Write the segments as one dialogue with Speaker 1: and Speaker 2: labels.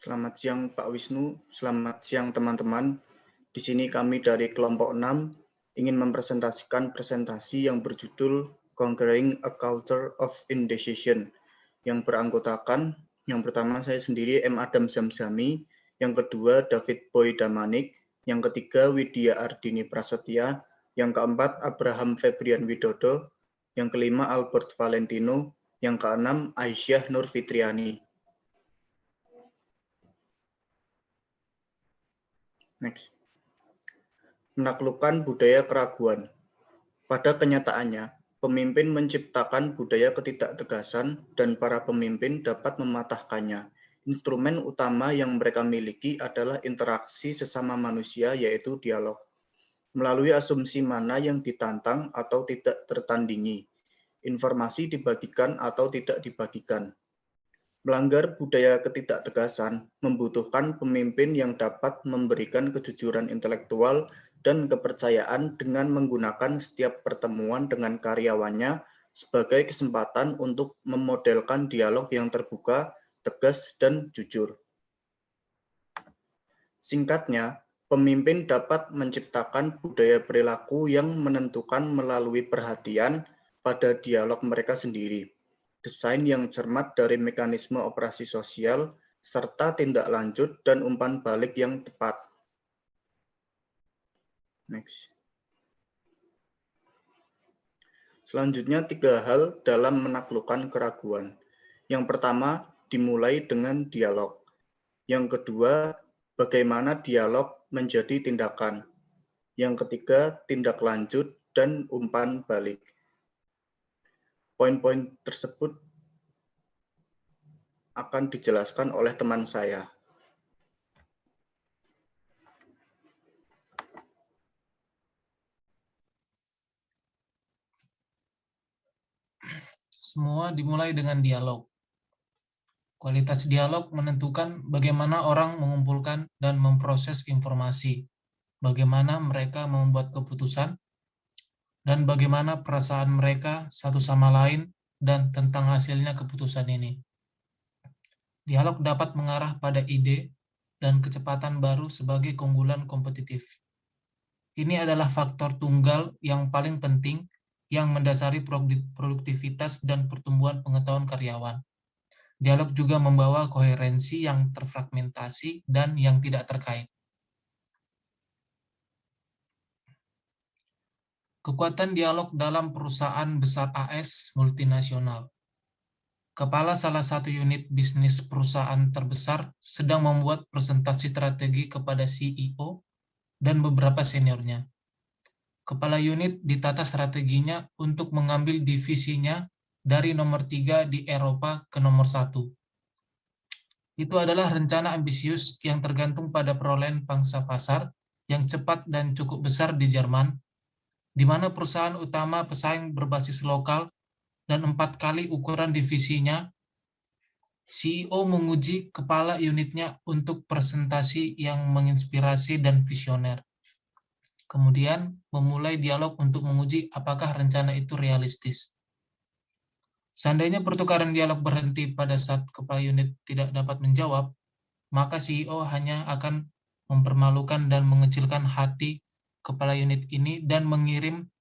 Speaker 1: Selamat siang Pak Wisnu, selamat siang teman-teman. Di sini kami dari kelompok 6 ingin mempresentasikan presentasi yang berjudul Conquering a Culture of Indecision yang beranggotakan yang pertama saya sendiri M. Adam Zamzami, yang kedua David Boy Damanik, yang ketiga Widya Ardini Prasetya, yang keempat Abraham Febrian Widodo, yang kelima Albert Valentino, yang keenam Aisyah Nur Fitriani. Next. Menaklukkan budaya keraguan. Pada kenyataannya, pemimpin menciptakan budaya ketidaktegasan dan para pemimpin dapat mematahkannya. Instrumen utama yang mereka miliki adalah interaksi sesama manusia, yaitu dialog. Melalui asumsi mana yang ditantang atau tidak tertandingi. Informasi dibagikan atau tidak dibagikan. Melanggar budaya ketidaktegasan membutuhkan pemimpin yang dapat memberikan kejujuran intelektual dan kepercayaan dengan menggunakan setiap pertemuan dengan karyawannya sebagai kesempatan untuk memodelkan dialog yang terbuka, tegas, dan jujur. Singkatnya, pemimpin dapat menciptakan budaya perilaku yang menentukan melalui perhatian pada dialog mereka sendiri. Desain yang cermat dari mekanisme operasi sosial, serta tindak lanjut dan umpan balik yang tepat. Next. Selanjutnya 3 hal dalam menaklukkan keraguan. Yang pertama, dimulai dengan dialog. Yang kedua, bagaimana dialog menjadi tindakan. Yang ketiga, tindak lanjut dan umpan balik. Poin-poin tersebut akan dijelaskan oleh teman saya.
Speaker 2: Semua dimulai dengan dialog. Kualitas dialog menentukan bagaimana orang mengumpulkan dan memproses informasi, bagaimana mereka membuat keputusan, dan bagaimana perasaan mereka satu sama lain dan tentang hasilnya keputusan ini. Dialog dapat mengarah pada ide dan kecepatan baru sebagai keunggulan kompetitif. Ini adalah faktor tunggal yang paling penting yang mendasari produktivitas dan pertumbuhan pengetahuan karyawan. Dialog juga membawa koherensi yang terfragmentasi dan yang tidak terkait. Kekuatan dialog dalam perusahaan besar AS multinasional. Kepala salah satu unit bisnis perusahaan terbesar sedang membuat presentasi strategi kepada CEO dan beberapa seniornya. Kepala unit ditata strateginya untuk mengambil divisinya dari nomor 3 di Eropa ke nomor 1. Itu adalah rencana ambisius yang tergantung pada perolehan pangsa pasar yang cepat dan cukup besar di Jerman, di mana perusahaan utama pesaing berbasis lokal dan 4 kali ukuran divisinya. CEO menguji kepala unitnya untuk presentasi yang menginspirasi dan visioner. Kemudian memulai dialog untuk menguji apakah rencana itu realistis. Seandainya pertukaran dialog berhenti pada saat kepala unit tidak dapat menjawab, maka CEO hanya akan mempermalukan dan mengecilkan hati kepala unit ini dan mengirim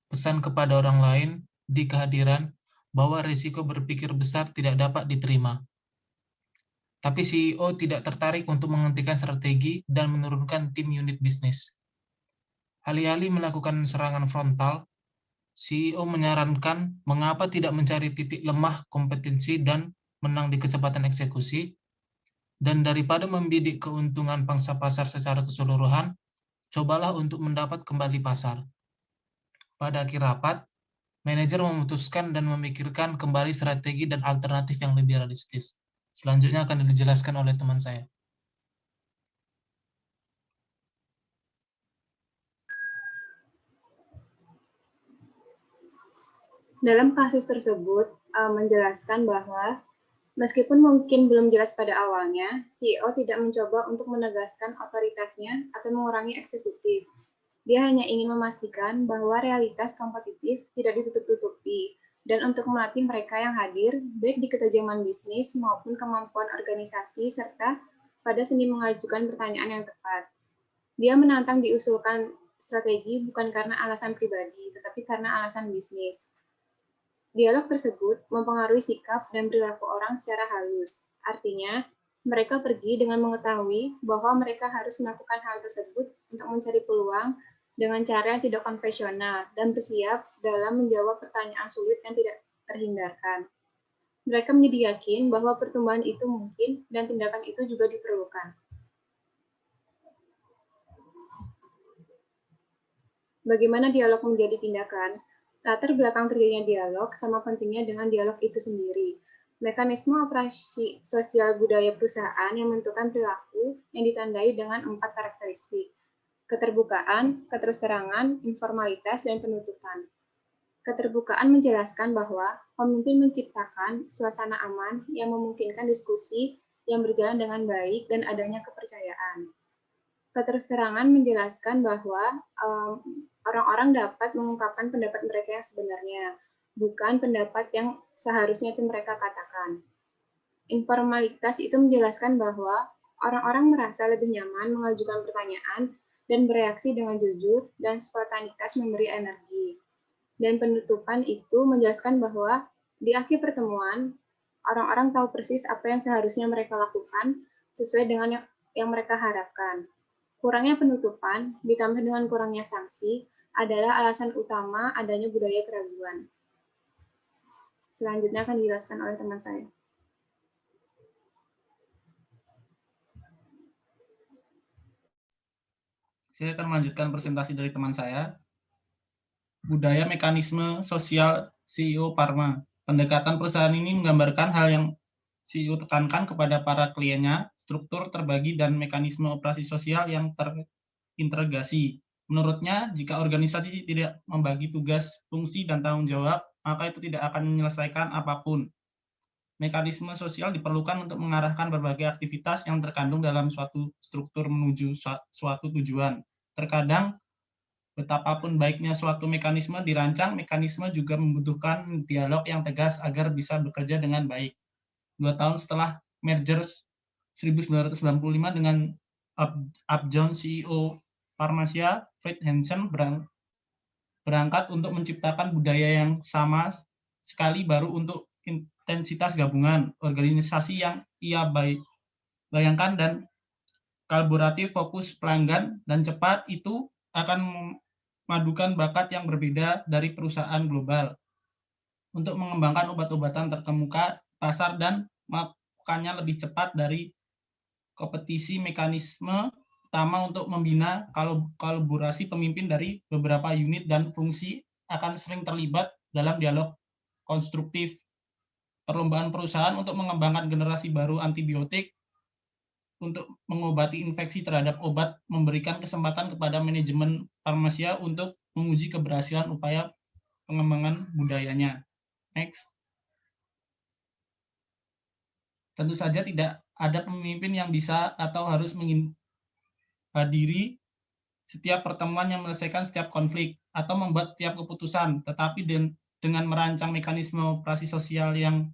Speaker 2: pesan kepada orang lain di kehadiran bahwa risiko berpikir besar tidak dapat diterima. Tapi CEO tidak tertarik untuk menghentikan strategi dan menurunkan tim unit bisnis. Alih-alih melakukan serangan frontal, CEO menyarankan mengapa tidak mencari titik lemah kompetensi dan menang di kecepatan eksekusi, dan daripada membidik keuntungan pangsa pasar secara keseluruhan, cobalah untuk mendapat kembali pasar. Pada akhir rapat, manajer memutuskan dan memikirkan kembali strategi dan alternatif yang lebih realistis. Selanjutnya akan dijelaskan oleh teman saya.
Speaker 3: Dalam kasus tersebut, menjelaskan bahwa meskipun mungkin belum jelas pada awalnya, CEO tidak mencoba untuk menegaskan otoritasnya atau mengurangi eksekutif. Dia hanya ingin memastikan bahwa realitas kompetitif tidak ditutup-tutupi, dan untuk melatih mereka yang hadir, baik di ketajaman bisnis maupun kemampuan organisasi serta pada seni mengajukan pertanyaan yang tepat. Dia menantang diusulkan strategi bukan karena alasan pribadi, tetapi karena alasan bisnis. Dialog tersebut mempengaruhi sikap dan perilaku orang secara halus. Artinya, mereka pergi dengan mengetahui bahwa mereka harus melakukan hal tersebut untuk mencari peluang dengan cara yang tidak konvensional dan bersiap dalam menjawab pertanyaan sulit yang tidak terhindarkan. Mereka menjadi yakin bahwa pertumbuhan itu mungkin dan tindakan itu juga diperlukan. Bagaimana dialog menjadi tindakan? Latar belakang terjadinya dialog sama pentingnya dengan dialog itu sendiri. Mekanisme operasi sosial budaya perusahaan yang menentukan perilaku yang ditandai dengan 4 karakteristik. Keterbukaan, keterus-terangan, informalitas, dan penutupan. Keterbukaan menjelaskan bahwa pemimpin menciptakan suasana aman yang memungkinkan diskusi yang berjalan dengan baik dan adanya kepercayaan. Keterus-terangan menjelaskan bahwa orang-orang dapat mengungkapkan pendapat mereka yang sebenarnya, bukan pendapat yang seharusnya itu mereka katakan. Informalitas itu menjelaskan bahwa orang-orang merasa lebih nyaman mengajukan pertanyaan dan bereaksi dengan jujur dan spontanitas memberi energi. Dan penutupan itu menjelaskan bahwa di akhir pertemuan, orang-orang tahu persis apa yang seharusnya mereka lakukan sesuai dengan yang mereka harapkan. Kurangnya penutupan ditambah dengan kurangnya sanksi adalah alasan utama adanya budaya keraguan. Selanjutnya akan dijelaskan oleh teman saya.
Speaker 4: Saya akan melanjutkan presentasi dari teman saya. Budaya mekanisme sosial CEO Parma. Pendekatan perusahaan ini menggambarkan hal yang CEO tekankan kepada para kliennya, struktur terbagi dan mekanisme operasi sosial yang terintegrasi. Menurutnya, jika organisasi tidak membagi tugas, fungsi, dan tanggung jawab, maka itu tidak akan menyelesaikan apapun. Mekanisme sosial diperlukan untuk mengarahkan berbagai aktivitas yang terkandung dalam suatu struktur menuju suatu tujuan. Terkadang, betapapun baiknya suatu mekanisme dirancang, mekanisme juga membutuhkan dialog yang tegas agar bisa bekerja dengan baik. 2 tahun setelah merger 1995 dengan Upjohn CEO Pharmacia, Fred Hansen berangkat untuk menciptakan budaya yang sama sekali baru untuk intensitas gabungan, organisasi yang ia bayangkan dan kolaboratif, fokus pelanggan, dan cepat itu akan memadukan bakat yang berbeda dari perusahaan global untuk mengembangkan obat-obatan terkemuka pasar dan melakukannya lebih cepat dari kompetisi. Mekanisme utama untuk membina kolaborasi pemimpin dari beberapa unit dan fungsi akan sering terlibat dalam dialog konstruktif. Perlombaan perusahaan untuk mengembangkan generasi baru antibiotik untuk mengobati infeksi terhadap obat memberikan kesempatan kepada manajemen Pharmacia untuk menguji keberhasilan upaya pengembangan budayanya. Next. Tentu saja tidak ada pemimpin yang bisa atau harus menghadiri setiap pertemuan yang menyelesaikan setiap konflik atau membuat setiap keputusan, tetapi dengan merancang mekanisme operasi sosial yang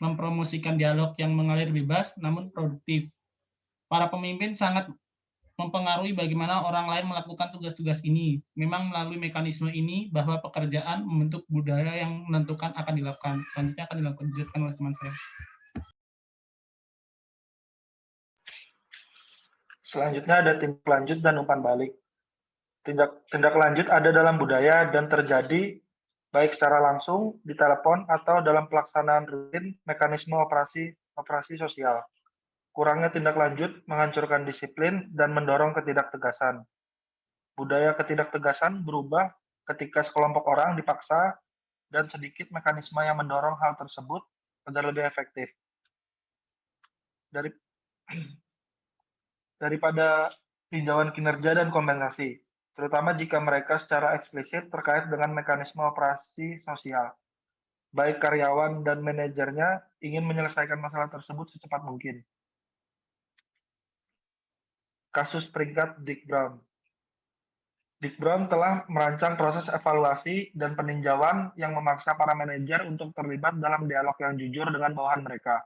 Speaker 4: mempromosikan dialog yang mengalir bebas namun produktif. Para pemimpin sangat mempengaruhi bagaimana orang lain melakukan tugas-tugas ini. Memang melalui mekanisme ini bahwa pekerjaan membentuk budaya yang menentukan akan dilakukan. Selanjutnya akan dilanjutkan oleh teman saya.
Speaker 5: Selanjutnya ada tindak lanjut dan umpan balik. Tindak lanjut ada dalam budaya dan terjadi baik secara langsung di telepon atau dalam pelaksanaan rutin mekanisme operasi sosial. Kurangnya tindak lanjut menghancurkan disiplin dan mendorong ketidaktegasan. Budaya ketidaktegasan berubah ketika sekelompok orang dipaksa dan sedikit mekanisme yang mendorong hal tersebut agar lebih efektif. Daripada tinjauan kinerja dan kompensasi, terutama jika mereka secara eksplisit terkait dengan mekanisme operasi sosial. Baik karyawan dan manajernya ingin menyelesaikan masalah tersebut secepat mungkin. Kasus peringkat Dick Brown. Dick Brown telah merancang proses evaluasi dan peninjauan yang memaksa para manajer untuk terlibat dalam dialog yang jujur dengan bawahan mereka.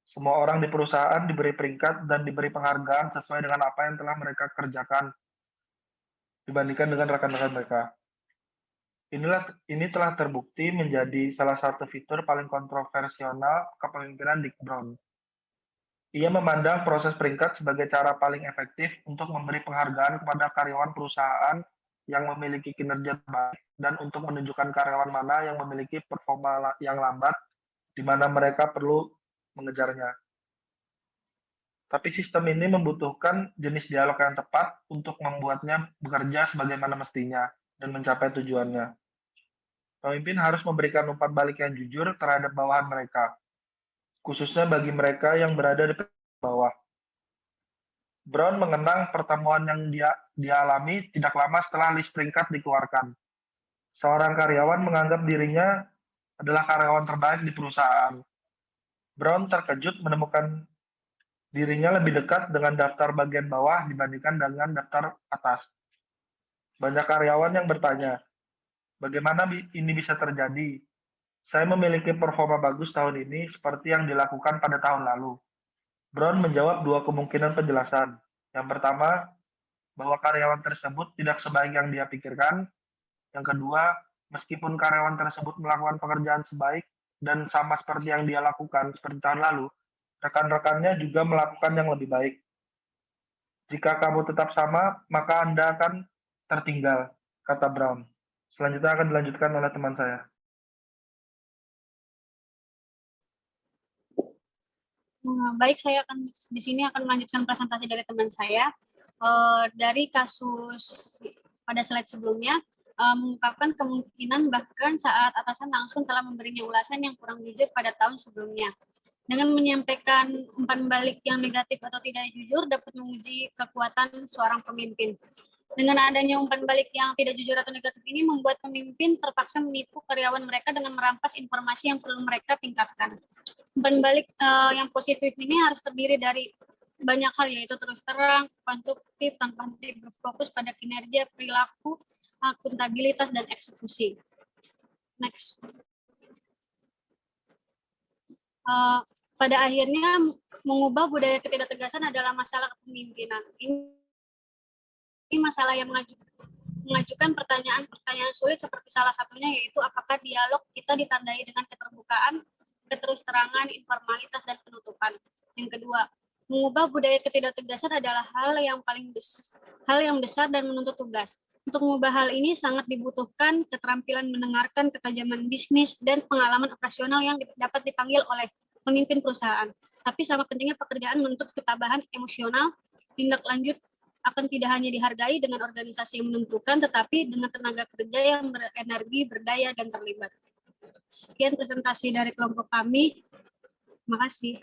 Speaker 5: Semua orang di perusahaan diberi peringkat dan diberi penghargaan sesuai dengan apa yang telah mereka kerjakan dibandingkan dengan rekan-rekan mereka. Ini telah terbukti menjadi salah satu fitur paling kontroversial kepemimpinan Dick Brown. Ia memandang proses peringkat sebagai cara paling efektif untuk memberi penghargaan kepada karyawan perusahaan yang memiliki kinerja baik dan untuk menunjukkan karyawan mana yang memiliki performa yang lambat di mana mereka perlu mengejarnya. Tapi sistem ini membutuhkan jenis dialog yang tepat untuk membuatnya bekerja sebagaimana mestinya dan mencapai tujuannya. Pemimpin harus memberikan umpan balik yang jujur terhadap bawahan mereka, khususnya bagi mereka yang berada di bawah. Brown mengenang pertemuan yang dia alami tidak lama setelah list peringkat dikeluarkan. Seorang karyawan menganggap dirinya adalah karyawan terbaik di perusahaan. Brown terkejut menemukan dirinya lebih dekat dengan daftar bagian bawah dibandingkan dengan daftar atas. Banyak karyawan yang bertanya, bagaimana ini bisa terjadi? Saya memiliki performa bagus tahun ini seperti yang dilakukan pada tahun lalu. Brown menjawab dua kemungkinan penjelasan. Yang pertama, bahwa karyawan tersebut tidak sebaik yang dia pikirkan. Yang kedua, meskipun karyawan tersebut melakukan pekerjaan sebaik dan sama seperti yang dia lakukan seperti tahun lalu, rekan-rekannya juga melakukan yang lebih baik. Jika kamu tetap sama, maka Anda akan tertinggal, kata Brown. Selanjutnya akan dilanjutkan oleh teman saya.
Speaker 6: Baik, saya akan di sini akan melanjutkan presentasi dari teman saya. Dari kasus pada slide sebelumnya, mengungkapkan kemungkinan bahkan saat atasan langsung telah memberinya ulasan yang kurang jujur pada tahun sebelumnya. Dengan menyampaikan umpan balik yang negatif atau tidak jujur dapat menguji kekuatan seorang pemimpin. Dengan adanya umpan balik yang tidak jujur atau negatif ini membuat pemimpin terpaksa menipu karyawan mereka dengan merampas informasi yang perlu mereka tingkatkan. Umpan balik yang positif ini harus terdiri dari banyak hal, yaitu terus terang, konstruktif, tanpa henti berfokus pada kinerja, perilaku, akuntabilitas, dan eksekusi. Next. Pada akhirnya, mengubah budaya ketidaktegasan adalah masalah kepemimpinan. Ini masalah yang mengajukan pertanyaan-pertanyaan sulit seperti salah satunya yaitu apakah dialog kita ditandai dengan keterbukaan, keterus-terangan, informalitas, dan penutupan. Yang kedua, mengubah budaya ketidaktegasan adalah hal yang besar dan menuntut tugas. Untuk mengubah hal ini sangat dibutuhkan keterampilan mendengarkan, ketajaman bisnis, dan pengalaman operasional yang dapat dipanggil oleh pemimpin perusahaan. Tapi sama pentingnya pekerjaan menuntut ketabahan emosional. Tindak lanjut akan tidak hanya dihargai dengan organisasi yang menentukan, tetapi dengan tenaga kerja yang berenergi, berdaya, dan terlibat. Sekian presentasi dari kelompok kami. Terima kasih.